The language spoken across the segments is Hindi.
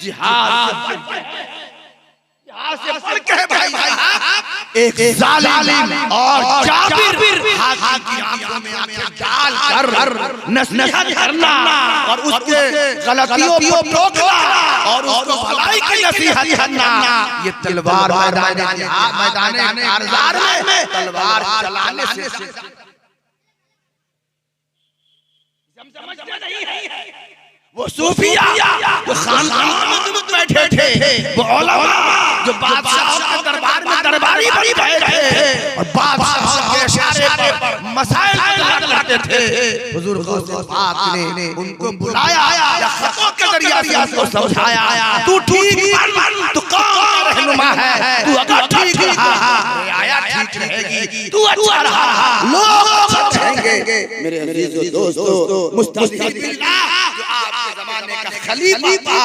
जिहाद से बढ़ के भाई एक जालिम और जाबिर हाकिम की आंखों में आंखें डालकर नसीहत करना और उसके गलतियों को टोकना और उसको भलाई की नसीहत करना, ये तलवार मैदान कारज़ार में तलवार चलाने से समझते नहीं है। वो सूफिया जो खानकाहों में बैठे थे, वो उलमा जो बादशाह के दरबार में दरबारी बन गए थे और बादशाह के इशारे पर मसाइल हल करते थे, हुजूर गौसे पाक ने उनको बुलाया या खतों के जरिए से उनको समझाया, तू ठीक बन, तू कौम का रहनुमा है, तू अगर ठीक रहा आया ठीक रहेगी, तू अच्छा रहा लोग अच्छे रहेंगे। मेरे अजीजों दोस्तों, मुस्तस्लिम बिल्लाह जो आपके ज़माने का खलीफा था,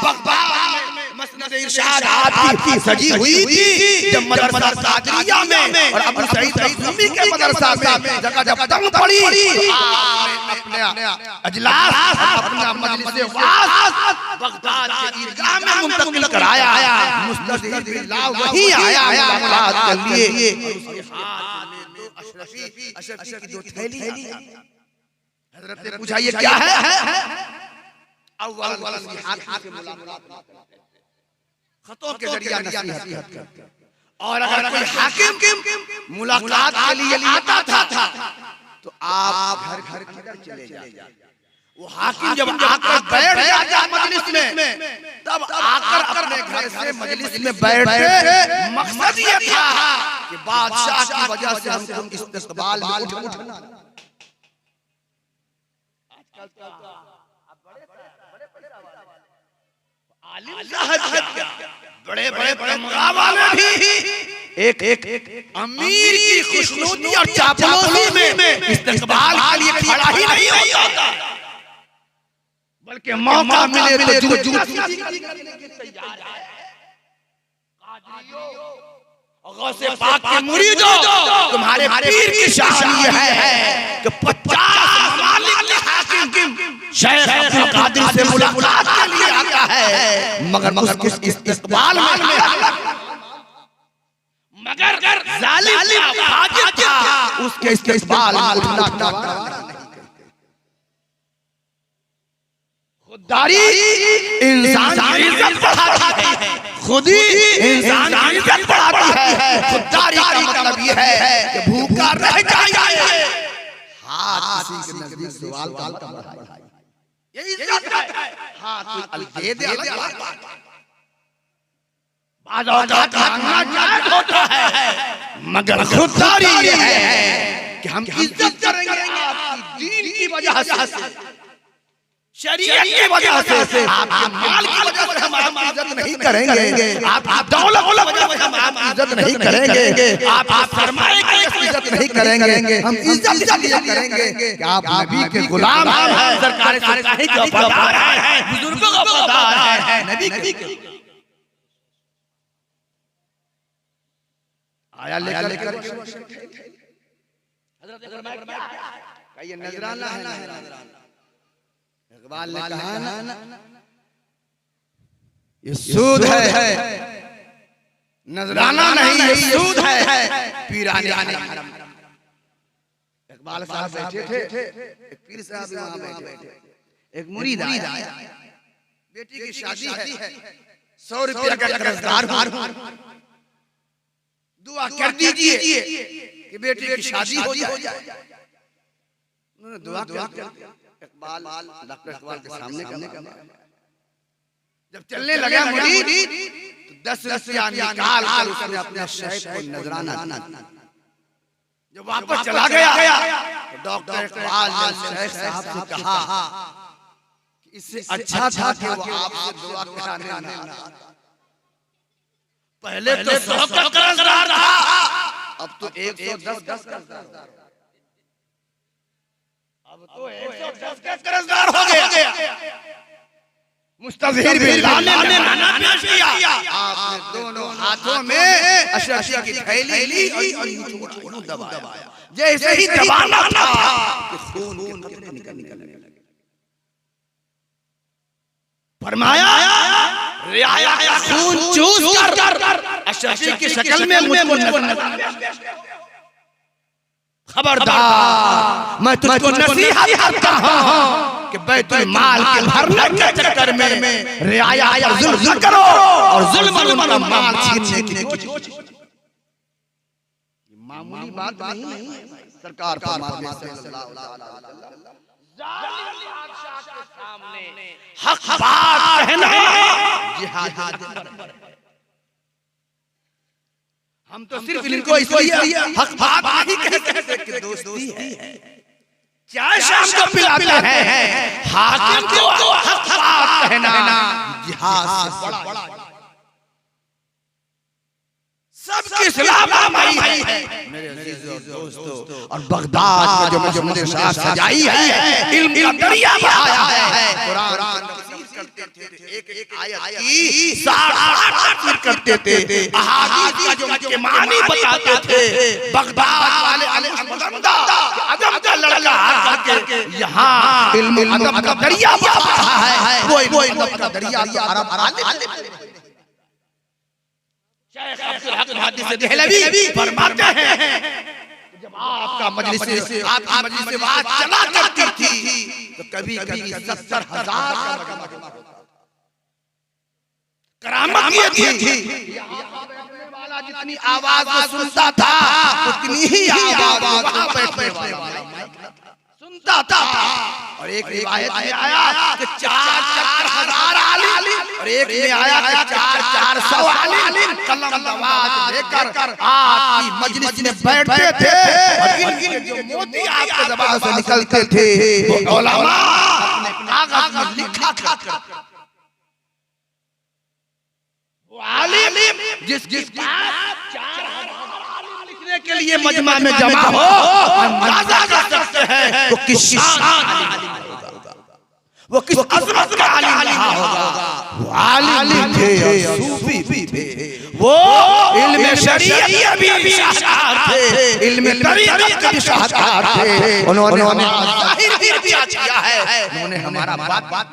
बगदाद में मसनद इरशाद आपकी सजी हुई थी, जब मदरसा कादरिया में और अबू सईद ख़ुमी के मदरसा में जगह जब तंग पड़ी, आपने अपने अजलास अपना मजलिस वाज बगदाद के ईदगाह में मुंतकिल कराया। मुस्तस्लिम बिल्लाह वही आया मुलाकात के लिए, उसके हाथ में दो अशरफी की दो थैली। हज़रत ने पूछा ये क्या है? अव्वल हाकिम से मुलाकात खतों के जरिए नसीहत करते, और अगर कोई हाकिम मुलाकात के लिए आता था तो आप घर किधर चले जाते? वो हाकिम जब आकर बैठ जाता मजलिस में, तब आकर अपने घर से मजलिस में बैठे, मकसद ये था कि बादशाह की वजह से हमको इस्तकबाल में उठना। बड़े बड़े तमगा वाले भी एक अमीर की खुशनुदी और चापलूसी में इस्तकबाल के लिए खड़ा ही नहीं होता, बल्कि मौका मिले तो जूती करने के तैयार है। गौसे पाक के मुरीदों, तुम्हारे पीर की शान ये है कि 50 ममालिक के हाकिम शेख अब्दुल कादिर से मुलाकात के लिए आता है, मगर इस्तकबाल में मगर जालिम फाजिर था, उसके इस्तकबाल में उठना खुददारी इंसान की इज्जत बढ़ाती है, खुद ही इंसान की इज्जत बढ़ाती है। खुददारी का मतलब ये है कि भूखा रह जाइए, हाथ किसी के नजदीक सवाल का बढ़ाइए, ये इज्जत है। हाथ दे दे अलग बात, बाज़ औक़ात मांगना जायज़ होता है, मगर खुददारी ये है कि हम इज्जत करेंगे आपकी दीन की वजह से, शरीयत की वजह से, आपके माल की वजह से हम आपकी इज्जत नहीं करेंगे, आपकी दौलत की वजह से हम आपकी इज्जत नहीं करेंगे, आप सरमाए की इज्जत नहीं करेंगे, हम इज्जत इसलिए करेंगे कि आप नबी के गुलाम हैं, सरकार के वफादार हैं, बुजुर्गों का वफादार हैं, नबी के आया लेकर हज़रत फरमाया ये नजराना है। इकबाल ने कहा ना ये सूद है, नजराना नहीं ये सूद है, पीराने हरम। इकबाल साहब बैठे थे, एक पीर साहब वहां बैठे, एक मुरीद आया, बेटी की शादी है, 100 रुपया का कर्जदार हूं, दुआ कर दीजिए कि बेटी की शादी हो जाए। उन्होंने दुआ कर इकबाल डॉक्टर इकबाल के सामने जब चलने लगा मुरीद तो 10 रुपया निकाल कर उसने अपने शेख को नजराना जब वापस चला गया तो डॉक्टर इकबाल ने शेख साहब से कहा कि इससे अच्छा था कि वो आपसे दुआ कराने ना, पहले तो 100 का कर्जदार था, अब तो 110 कर्जदार, अब तो 110 का कर्जदार हो गया। मुस्तज़हिर बिल्लाह ने मना पेश किया, आपने दोनों हाथों में अशरफी की थैली ली और यूं दबाया, जैसे ही दबाना था कि खून के कतरे निकलने लगे। फरमाया रियाया का खून चूस कर अशरफी की शक्ल में मुझको नजर। खबरदार, मैं तुझको नसीहत करता हूं कि बैतुल माल के भरने के चक्कर में रियाया पर जुल्म करो और जुल्म का माल छीनने की कोशिश। मामूली बात नहीं है। सरकार फरमाते हैं सल्लल्लाहु अलैहि वसल्लम, जालिम बादशाह के सामने हक बात कहना जिहाद। हम तो सिर्फ इनको इसलिए हक बात नहीं कहते कि दोस्ती है, चाय शाम को पिलाते हैं, हाकिम को हक बात कहना जिहाद से बड़ा। सबके खिलाफ हमारी है मेरे अजीज और दोस्तों। और बगदाद में जो मस्जिद साहब सजाई है, इल्म का दरिया बहाया है। कुरान तफसीर करते थे, एक आयत की 60 तफसीर करते थे, अहादीस का जो उनके मानी बताते थे। बगदाद वाले अलमदा अदब का लड़का आके यहाँ इल्म अदब का दरिया बहा है। वो अदब का दरिया अरब आलिम शेख अब्दुल हक मुहद्दिस देहलवी फरमाते हैं, जब आपकी मजलिस से बात चला करती थी तो कभी कभी 70,000 का करामत ये थी। वाला जितनी आवाज वो सुनता था उतनी ही आवाज वहां बैठने वाला सुनता था। और एक रिवायत में आया कि 4,000 आलिम और एक में आया कि 400 आलिम कलम दवात लेकर आपकी मजलिस में बैठते थे। और इनके जो मोती आपके ज़बान से निकलते थे वो उलमा अपने कागज में लिखा करते। वो आलिम जिस बात 4,000 आलिम लिखने के लिए मजमा में जमा हो, अंदाजा कर सकते हैं वो किस शान होगा, वो किस अज़मत का आलिम होगा। वो आलिम थे, सूफी भी थे, वो इल्म शरीयत भी शाहकार थे, इल्म तरीक़त भी शाहकार थे। उन्होंने ज़ाहिर भी किया है, उन्होंने हमारा बात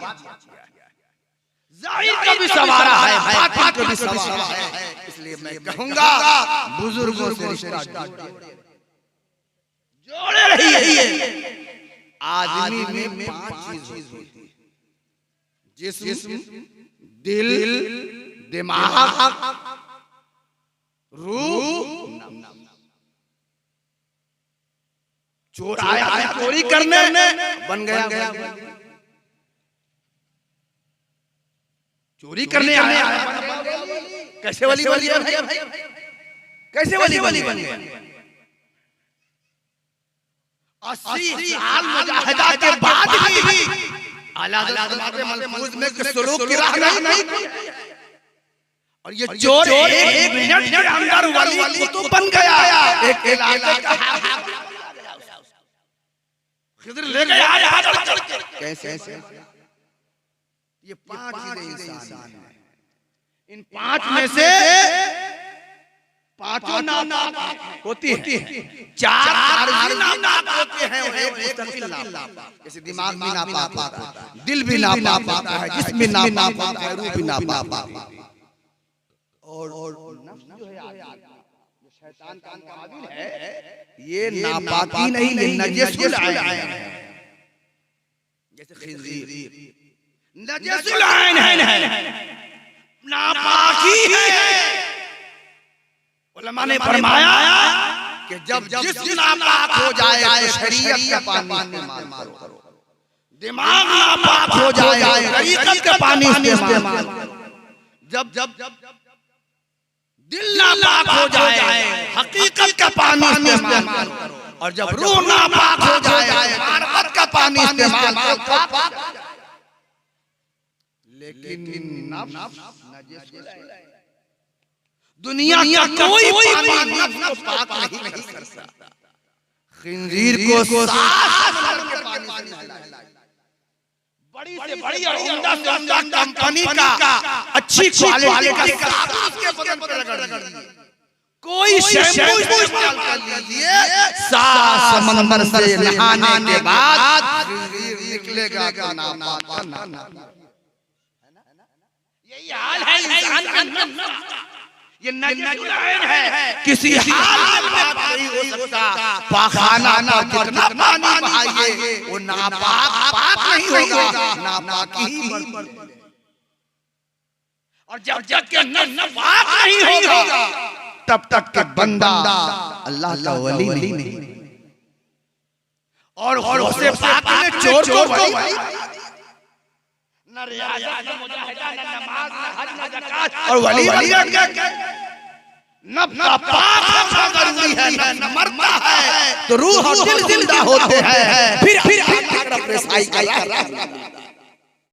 ज़ाहिर का भी संवारा है, बात का भी संवारा है। इसलिए मैं कहूंगा बुजुर्गों से रिश्ता जोड़े रहिए। आदमी में 5 चीज होती है, जिस्म, दिल, दिमाग, रूह। चोर आया चोरी करने बन गया, चोरी करने आया कैसे वली बन गया भाई, कैसे वली बन गया। 80 साल मुजाहिदा के बाद भी आला हज़रत महफूज में सलूक की राह नहीं। और ये चोर एक मिनट के अंदर वली तो बन गया। एक इलाके का खिज़र ले गया कैसे। ये 5 चीजें इंसान हैं। इन 5 में से 5 नापाक होती है, 4 नापाक होते हैं। एक मुस्तकिल नापाक, जैसे दिमाग भी नापाक होता है, दिल भी नापाक है, जिस्म भी नापाक है, रूह भी नापाक है। और नफ्स जो है जो शैतान का मुकाबिल है, ये नापाकी नहीं, ये नजसुल ऐन है। जैसे खिंजीर नजसुल ऐन है, नापाकी है। उलमा ने फरमाया कि जब जिस्म नापाक हो जाए तो शरीयत का पानी इस्तेमाल करो, दिमाग नापाक हो जाए तरीक़त का पानी इस्तेमाल करो, जब दिल नापाक हो जाए हकीकत का पानी इस्तेमाल करो, और जब रूह नापाक हो जाए मार्फत का पानी इस्तेमाल करो। लेकिन नफ्स नजस है। दुनिया का कोई पानी नफ्स को पाक नहीं कर सकता। खिंजीर को साफ करके पानी से नहलाए, बड़ी से बड़ी और उम्दा से उम्दा कंपनी का अच्छी क्वालिटी का साबुन उसके बदन पर रगड़ दिए, कोई शैम्पू इस्तेमाल कर लीजिए, साफ समंदर से नहाने के बाद खिंजीर निकलेगा का नापाक। यही हाल है ये नजरुलैन है, किसी हाल में पाक नहीं हो सकता। पाखाना पर कितना पानी बहाइए वो नापाक पाक नहीं होगा, नापाकी ही बढ़ती। और जब जब के नापाक नहीं होगा तब तक के बंदा अल्लाह का वली नहीं। और उसे पाक में चोर को वली न रियाजत न मुजाहिदा न नमाज न हज न ज़कात और वली न पाक होना जरूरी है, न मरता है तो रूह और दिल जिंदा होते हैं। फिर रसाई कर रहा है।